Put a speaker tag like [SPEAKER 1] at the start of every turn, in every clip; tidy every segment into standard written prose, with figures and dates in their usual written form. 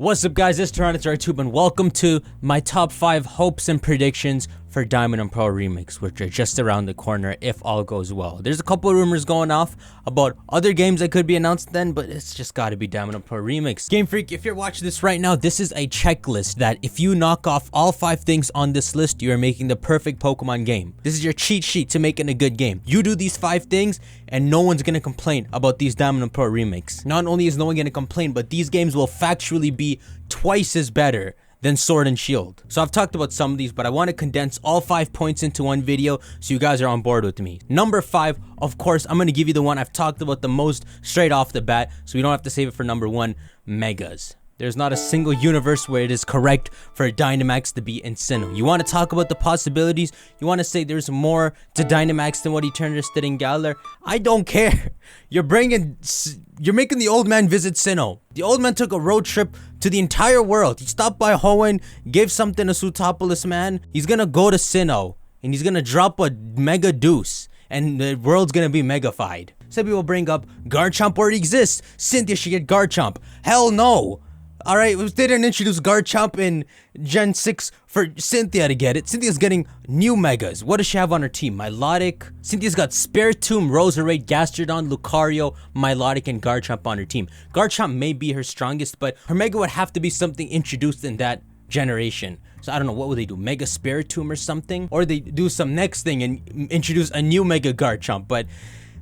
[SPEAKER 1] What's up, guys? It's Tyranitar and welcome to my top 5 hopes and predictions for Diamond and Pearl Remix, which are just around the corner if all goes well. There's a couple of rumors going off about other games that could be announced then, but it's just gotta be Diamond and Pearl Remix. Game Freak, if you're watching this right now, this is a checklist that if you knock off all 5 things on this list, you are making the perfect Pokemon game. This is your cheat sheet to making a good game. You do these 5 things and no one's gonna complain about these Diamond and Pearl Remix. Not only is no one gonna complain, but these games will factually be twice as better than Sword and Shield. So I've talked about some of these, but I want to condense all 5 points into one video so you guys are on board with me. Number 5, of course, I'm going to give you the one I've talked about the most straight off the bat, so we don't have to save it for number 1, Megas. There's not a single universe where it is correct for a Dynamax to be in Sinnoh. You want to talk about the possibilities? You want to say there's more to Dynamax than what he turned interested in Galar? I don't care. You're making the old man visit Sinnoh. The old man took a road trip to the entire world. He stopped by Hoenn, gave something to Sootopolis, man. He's gonna go to Sinnoh, and he's gonna drop a Mega Deuce, and the world's gonna be megafied. Some people bring up Garchomp already exists. Cynthia should get Garchomp. Hell no. Alright, they didn't introduce Garchomp in Gen 6 for Cynthia to get it. Cynthia's getting new Megas. What does she have on her team? Milotic. Cynthia's got Spiritomb, Roserade, Gastrodon, Lucario, Milotic, and Garchomp on her team. Garchomp may be her strongest, but her Mega would have to be something introduced in that generation. So I don't know, what would they do? Mega Spiritomb or something? Or they do some next thing and introduce a new Mega Garchomp. But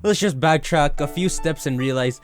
[SPEAKER 1] let's just backtrack a few steps and realize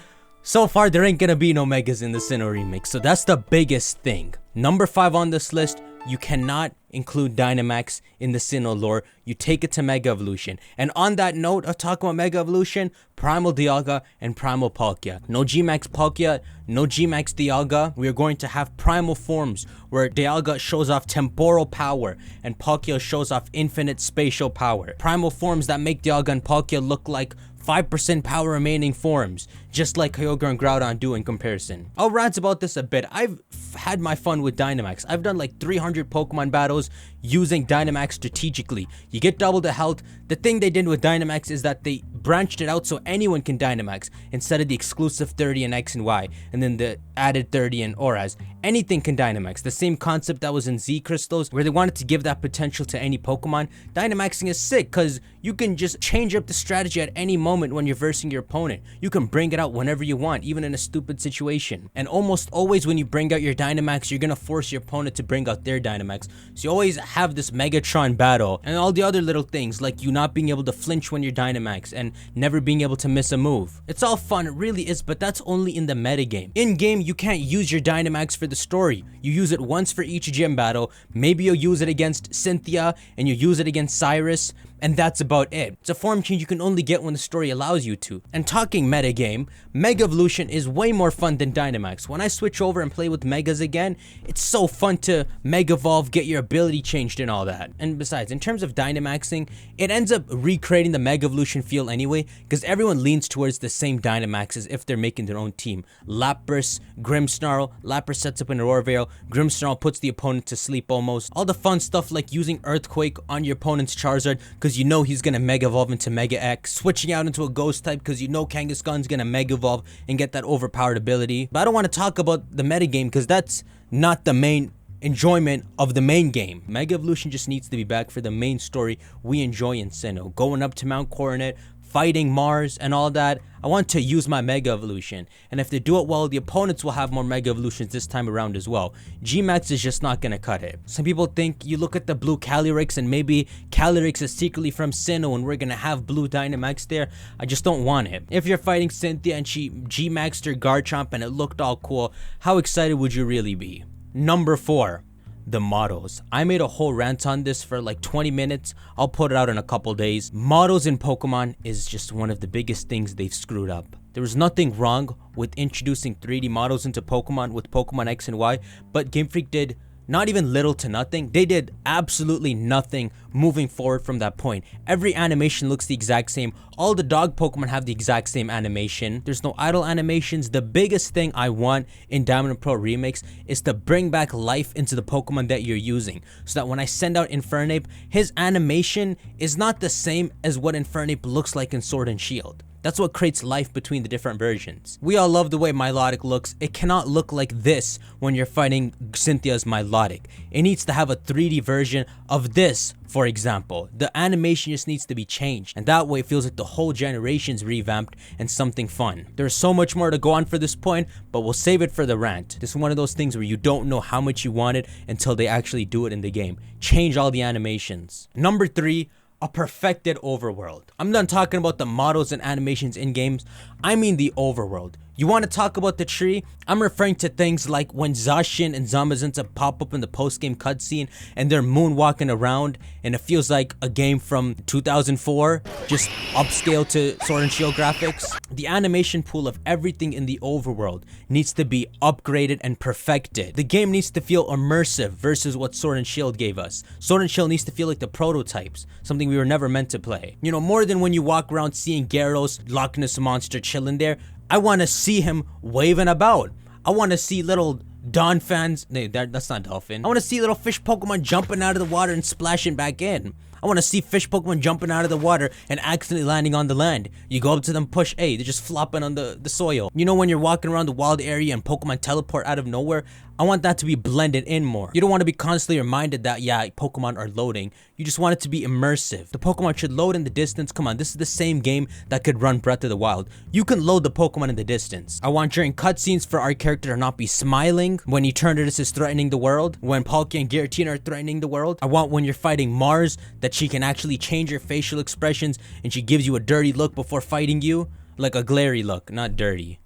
[SPEAKER 1] so far, there ain't gonna be no Megas in the Sinnoh remix, so that's the biggest thing. Number 5 on this list, you cannot include Dynamax in the Sinnoh lore. You take it to Mega Evolution. And on that note of talking about Mega Evolution, Primal Dialga and Primal Palkia. No G-Max Palkia, no G-Max Dialga. We are going to have primal forms where Dialga shows off temporal power and Palkia shows off infinite spatial power. Primal forms that make Dialga and Palkia look like 5% power remaining forms, just like Kyogre and Groudon do in comparison. I'll rant about this a bit. I've had my fun with Dynamax. I've done like 300 Pokemon battles using Dynamax strategically. You get double the health. The thing they did with Dynamax is that they branched it out so anyone can Dynamax instead of the exclusive 30 in X and Y and then the added 30 in Auras. Anything can Dynamax. The same concept that was in Z Crystals where they wanted to give that potential to any Pokemon. Dynamaxing is sick because you can just change up the strategy at any moment when you're versing your opponent. You can bring it out whenever you want, even in a stupid situation. And almost always when you bring out your Dynamax, you're gonna force your opponent to bring out their Dynamax. So you always have this Megatron battle and all the other little things like you not being able to flinch when you're Dynamax and never being able to miss a move. It's all fun, it really is, but that's only in the metagame. In game, you can't use your Dynamax for the story. You use it once for each gym battle. Maybe you'll use it against Cynthia and you use it against Cyrus, and that's about it. It's a form change you can only get when the story allows you to. And talking metagame, Mega Evolution is way more fun than Dynamax. When I switch over and play with Megas again, it's so fun to Mega Evolve, get your ability changed and all that. And besides, in terms of Dynamaxing, it ends up recreating the Mega Evolution feel anyway, because everyone leans towards the same Dynamaxes if they're making their own team. Lapras, Grimmsnarl, Lapras sets up an Aurora Veil, Grimmsnarl puts the opponent to sleep almost. All the fun stuff like using Earthquake on your opponent's Charizard because you know he's gonna Mega Evolve into Mega X, switching out into a Ghost type because you know Kangaskhan's gonna Mega Evolve and get that overpowered ability. But I don't want to talk about the metagame because that's not the main enjoyment of the main game. Mega Evolution just needs to be back for the main story we enjoy in Sinnoh. Going up to Mount Coronet, fighting Mars and all that. I want to use my Mega Evolution, and if they do it well, the opponents will have more Mega Evolutions this time around as well. G-Max is just not gonna cut it. Some people think you look at the blue Calyrex and maybe Calyrex is secretly from Sinnoh and we're gonna have blue Dynamax there. I just don't want it. If you're fighting Cynthia and she G-Maxed her Garchomp and it looked all cool, how excited would you really be? Number 4. The models. I made a whole rant on this for like 20 minutes. I'll put it out in a couple days. Models in Pokemon is just one of the biggest things they've screwed up. There was nothing wrong with introducing 3D models into Pokemon with Pokemon X and Y, but Game Freak did not even little to nothing. They did absolutely nothing moving forward from that point. Every animation looks the exact same. All the dog Pokemon have the exact same animation. There's no idle animations. The biggest thing I want in Diamond and Pearl Remix is to bring back life into the Pokemon that you're using, so that when I send out Infernape, his animation is not the same as what Infernape looks like in Sword and Shield. That's what creates life between the different versions. We all love the way Milotic looks. It cannot look like this when you're fighting Cynthia's Milotic. It needs to have a 3D version of this, for example. The animation just needs to be changed, and that way it feels like the whole generation's revamped and something fun. There's so much more to go on for this point, but we'll save it for the rant. This is one of those things where you don't know how much you want it until they actually do it in the game. Change all the animations. Number 3, a perfected overworld. I'm done talking about the models and animations in games. I mean the overworld. You want to talk about the tree? I'm referring to things like when Zacian and Zamazenta pop up in the post-game cutscene and they're moonwalking around and it feels like a game from 2004, just upscale to Sword and Shield graphics. The animation pool of everything in the overworld needs to be upgraded and perfected. The game needs to feel immersive versus what Sword and Shield gave us. Sword and Shield needs to feel like the prototypes, something we were never meant to play. You know, more than when you walk around seeing Gyarados, Loch Ness Monster chilling there. I want to see him waving about. I want to see little Donphans. No, that's not Dolphin. I want to see little fish Pokemon jumping out of the water and splashing back in. I want to see fish Pokemon jumping out of the water and accidentally landing on the land. You go up to them, push A, they're just flopping on the soil. You know when you're walking around the wild area and Pokemon teleport out of nowhere? I want that to be blended in more. You don't want to be constantly reminded that, yeah, Pokemon are loading. You just want it to be immersive. The Pokemon should load in the distance. Come on, this is the same game that could run Breath of the Wild. You can load the Pokemon in the distance. I want during cutscenes for our character to not be smiling when Eternatus is threatening the world, when Palkia and Giratina are threatening the world. I want when you're fighting Mars that she can actually change her facial expressions and she gives you a dirty look before fighting you. Like a glary look, not dirty.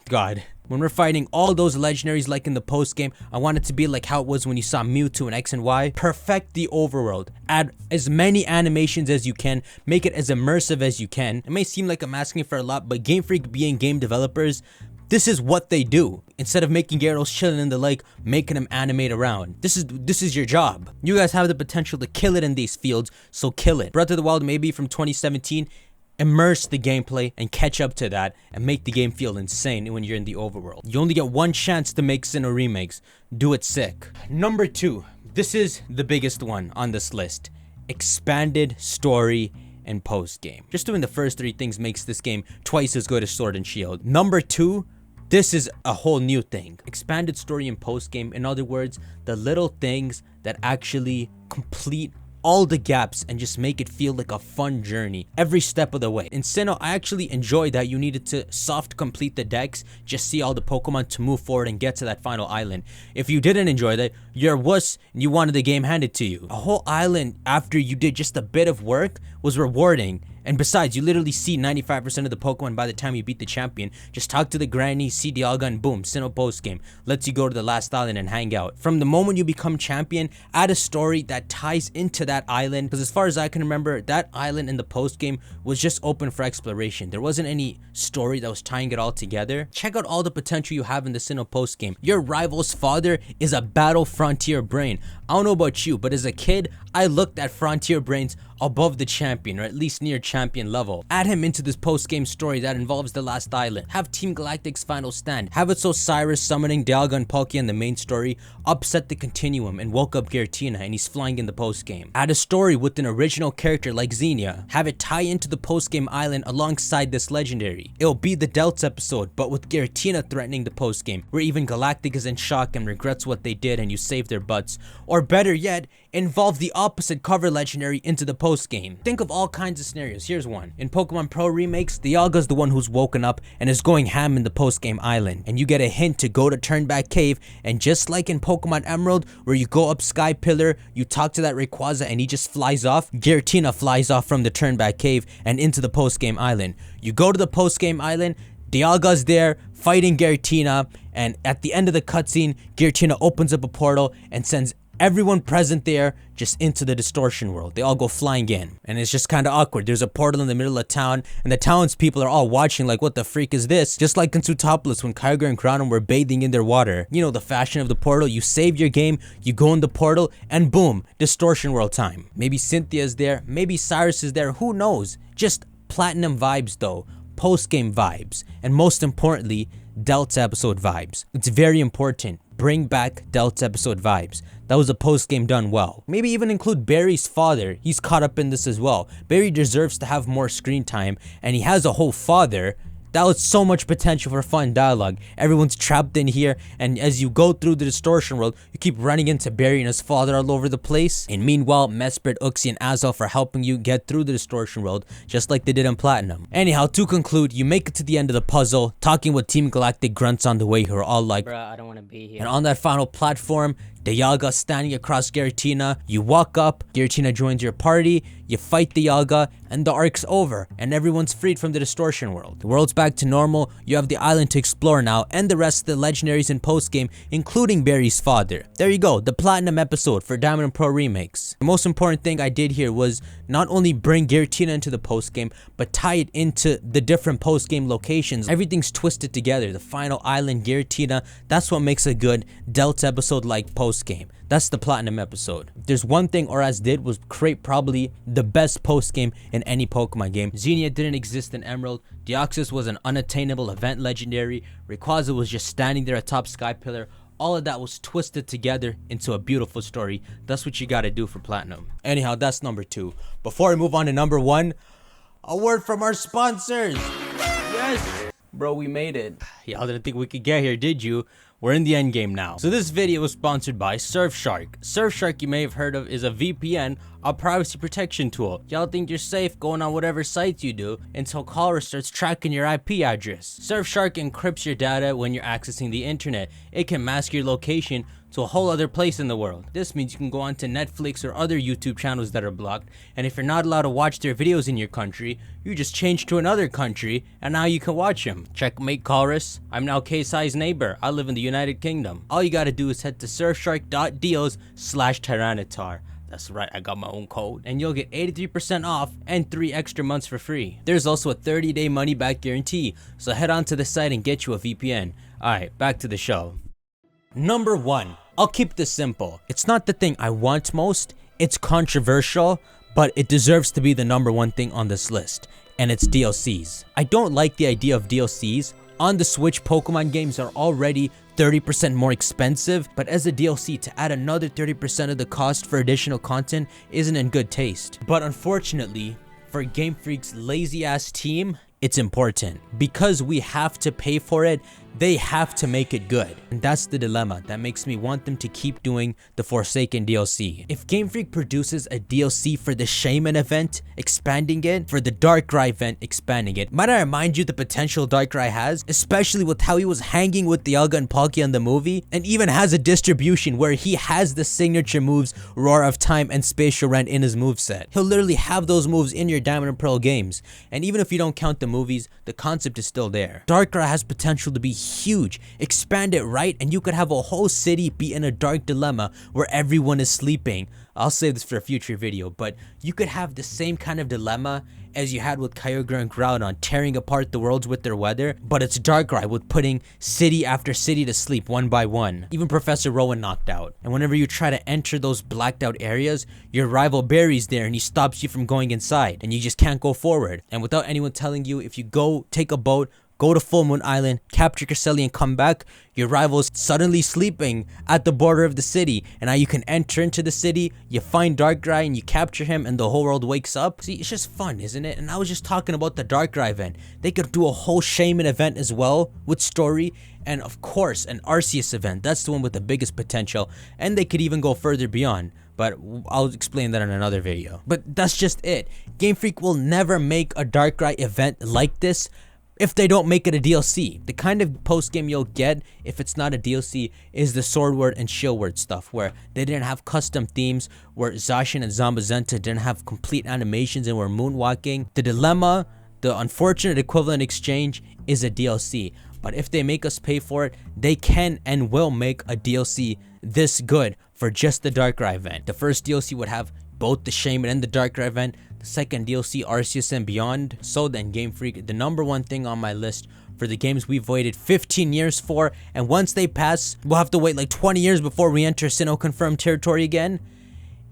[SPEAKER 1] God. When we're fighting all those legendaries like in the post game, I want it to be like how it was when you saw Mewtwo and X and Y. Perfect the overworld. Add as many animations as you can. Make it as immersive as you can. It may seem like I'm asking for a lot, but Game Freak being game developers, this is what they do. Instead of making Gyarados chilling in the lake, making him animate around. This is your job. You guys have the potential to kill it in these fields, so kill it. Breath of the Wild maybe from 2017. Immerse the gameplay and catch up to that and make the game feel insane when you're in the overworld. You only get one chance to make Sinnoh remakes. Do it sick. Number 2. This is the biggest one on this list. Expanded story and post game. Just doing the first 3 things makes this game twice as good as Sword and Shield. Number 2. This is a whole new thing. Expanded story and post game. In other words, the little things that actually complete all the gaps and just make it feel like a fun journey every step of the way. In Sinnoh, I actually enjoyed that you needed to soft complete the decks, just see all the Pokemon to move forward and get to that final island. If you didn't enjoy that, you're a wuss and you wanted the game handed to you. A whole island after you did just a bit of work was rewarding. And besides, you literally see 95% of the Pokemon by the time you beat the champion. Just talk to the granny, see Dialga, and boom, Sinnoh post game. Lets you go to the last island and hang out. From the moment you become champion, add a story that ties into that island. Because as far as I can remember, that island in the post game was just open for exploration. There wasn't any story that was tying it all together. Check out all the potential you have in the Sinnoh post game. Your rival's father is a battle frontier brain. I don't know about you, but as a kid, I looked at frontier brains above the champion, or at least near champion level. Add him into this post-game story that involves the last island. Have Team Galactic's final stand. Have it so Cyrus summoning Dialga and Palkia in the main story upset the continuum and woke up Giratina and he's flying in the post-game. Add a story with an original character like Xenia. Have it tie into the post-game island alongside this legendary. It'll be the Delts episode, but with Giratina threatening the post-game, where even Galactic is in shock and regrets what they did and you save their butts. Or better yet, involve the opposite cover legendary into the post-game. Think of all kinds of scenarios. Here's one. In Pokemon Pro remakes, Dialga's the one who's woken up and is going ham in the post-game island. And you get a hint to go to Turnback Cave, and just like in Pokemon Emerald, where you go up Sky Pillar, you talk to that Rayquaza and he just flies off, Giratina flies off from the Turnback Cave and into the post-game island. You go to the post-game island, Dialga's there fighting Giratina, and at the end of the cutscene, Giratina opens up a portal and sends everyone present there just into the distortion world. They all go flying in, and it's just kind of awkward. There's a portal in the middle of town, and the townspeople are all watching like, what the freak is this? Just like in Zootopolis when Kyogre and Groudon were bathing in their water. You know the fashion of the portal. You save your game, you go in the portal, and boom, distortion world time. Maybe Cynthia's there, maybe Cyrus is there, who knows? Just platinum vibes though, post-game vibes, and most importantly, Delta episode vibes. It's very important. bring back Delta episode vibes. That was a post game done well. Maybe even include Barry's father. He's caught up in this as well. Barry deserves to have more screen time, and he has a whole father. That was so much potential for fun dialogue. Everyone's trapped in here, and as you go through the distortion world, you keep running into Barry and his father all over the place. And meanwhile, Mesprit, Uxie, and Azelf are helping you get through the distortion world, just like they did in Platinum. Anyhow, to conclude, you make it to the end of the puzzle, talking with Team Galactic grunts on the way who are all like,
[SPEAKER 2] Bruh, I don't want to be here.
[SPEAKER 1] and on that final platform, the Yaga standing across Giratina, you walk up, Giratina joins your party, you fight the Yaga, and the arc's over, and everyone's freed from the distortion world. The world's back to normal, you have the island to explore now, and the rest of the legendaries in post-game, including Barry's father. There you go, the Platinum episode for Diamond & Pearl Remakes. The most important thing I did here was not only bring Giratina into the post-game, but tie it into the different post-game locations. Everything's twisted together. The final island, Giratina, that's what makes a good Delta episode like post-game. That's the Platinum episode. There's one thing Oraz did was create probably the best post-game in any Pokemon game. Xenia didn't exist in Emerald. Deoxys was an unattainable event legendary. Rayquaza was just standing there atop Sky Pillar. All of that was twisted together into a beautiful story. That's what you gotta do for Platinum. Anyhow, that's number 2. Before I move on to number 1, a word from our sponsors. Yes! Bro, we made it. Y'all didn't think we could get here, did you? We're in the end game now. So this video was sponsored by Surfshark. Surfshark, you may have heard of, is a VPN, a privacy protection tool. Y'all think you're safe going on whatever sites you do until Colress starts tracking your IP address. Surfshark encrypts your data when you're accessing the internet. It can mask your location to a whole other place in the world. This means you can go onto Netflix or other YouTube channels that are blocked, and if you're not allowed to watch their videos in your country, you just change to another country, and now you can watch them. Checkmate, Colress. I'm now K-Size neighbor. I live in the United Kingdom. All you gotta do is head to surfshark.deals/Tyranitar. That's right, I got my own code. And you'll get 83% off and 3 extra months for free. There's also a 30-day money-back guarantee, so head on to the site and get you a VPN. Alright, back to the show. Number 1. I'll keep this simple. It's not the thing I want most, it's controversial, but it deserves to be the number 1 thing on this list, and it's DLCs. I don't like the idea of DLCs. On the Switch, Pokemon games are already 30% more expensive, but as a DLC, to add another 30% of the cost for additional content isn't in good taste. But unfortunately, for Game Freak's lazy ass team, it's important. Because we have to pay for it, they have to make it good. And that's the dilemma that makes me want them to keep doing the Forsaken DLC. If Game Freak produces a DLC for the Shaman event, expanding it, for the Darkrai event, expanding it, might I remind you the potential Darkrai has, especially with how he was hanging with Dialga and Palkia in the movie, and even has a distribution where he has the signature moves Roar of Time and Spatial Rent in his moveset. He'll literally have those moves in your Diamond and Pearl games, and even if you don't count the movies, the concept is still there. Darkrai has potential to be huge. Expand it right and you could have a whole city be in a dark dilemma where everyone is sleeping. I'll save this for a future video, but you could have the same kind of dilemma as you had with Kyogre and Groudon tearing apart the worlds with their weather, but it's Darkrai with putting city after city to sleep one by one. Even Professor Rowan knocked out. And whenever you try to enter those blacked out areas, your rival Barry's there and he stops you from going inside and you just can't go forward. And without anyone telling you, if you go take a boat, go to Full Moon Island, capture Cresselia and come back, your rival is suddenly sleeping at the border of the city, and now you can enter into the city, you find Darkrai and you capture him and the whole world wakes up. See, it's just fun, isn't it? And I was just talking about the Darkrai event. They could do a whole Shaman event as well with story, and of course an Arceus event. That's the one with the biggest potential, and they could even go further beyond. But I'll explain that in another video. But that's just it. Game Freak will never make a Darkrai event like this if they don't make it a DLC. The kind of post-game you'll get if it's not a DLC is the Sword Word and Shield Word stuff, where they didn't have custom themes, where Zacian and Zamazenta didn't have complete animations and were moonwalking. The dilemma, the unfortunate equivalent exchange, is a DLC. But if they make us pay for it, they can and will make a DLC this good for just the Darkrai event. The first DLC would have both the Shaman and the Darkrai event. The second DLC, Arceus and Beyond. So then, Game Freak, the number 1 thing on my list for the games we've waited 15 years for, and once they pass, we'll have to wait like 20 years before we enter Sinnoh confirmed territory again,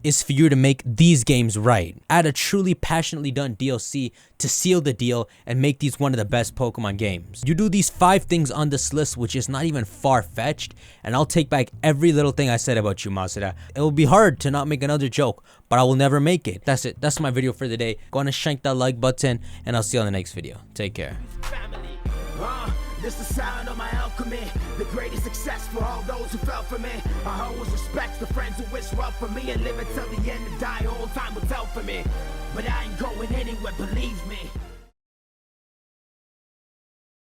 [SPEAKER 1] is for you to make these games right. Add a truly passionately done DLC to seal the deal and make these one of the best Pokemon games. You do these 5 things on this list, which is not even far-fetched, and I'll take back every little thing I said about you, Masura. It will be hard to not make another joke, but I will never make it. That's it. That's my video for the day. Go on and shank that like button, and I'll see you on the next video. Take care.
[SPEAKER 2] This the sound of my alchemy, the greatest success for all those who fell for me. I always respect the friends who wish well for me and live until the end and die. All time will tell for me, but I ain't going anywhere, believe me.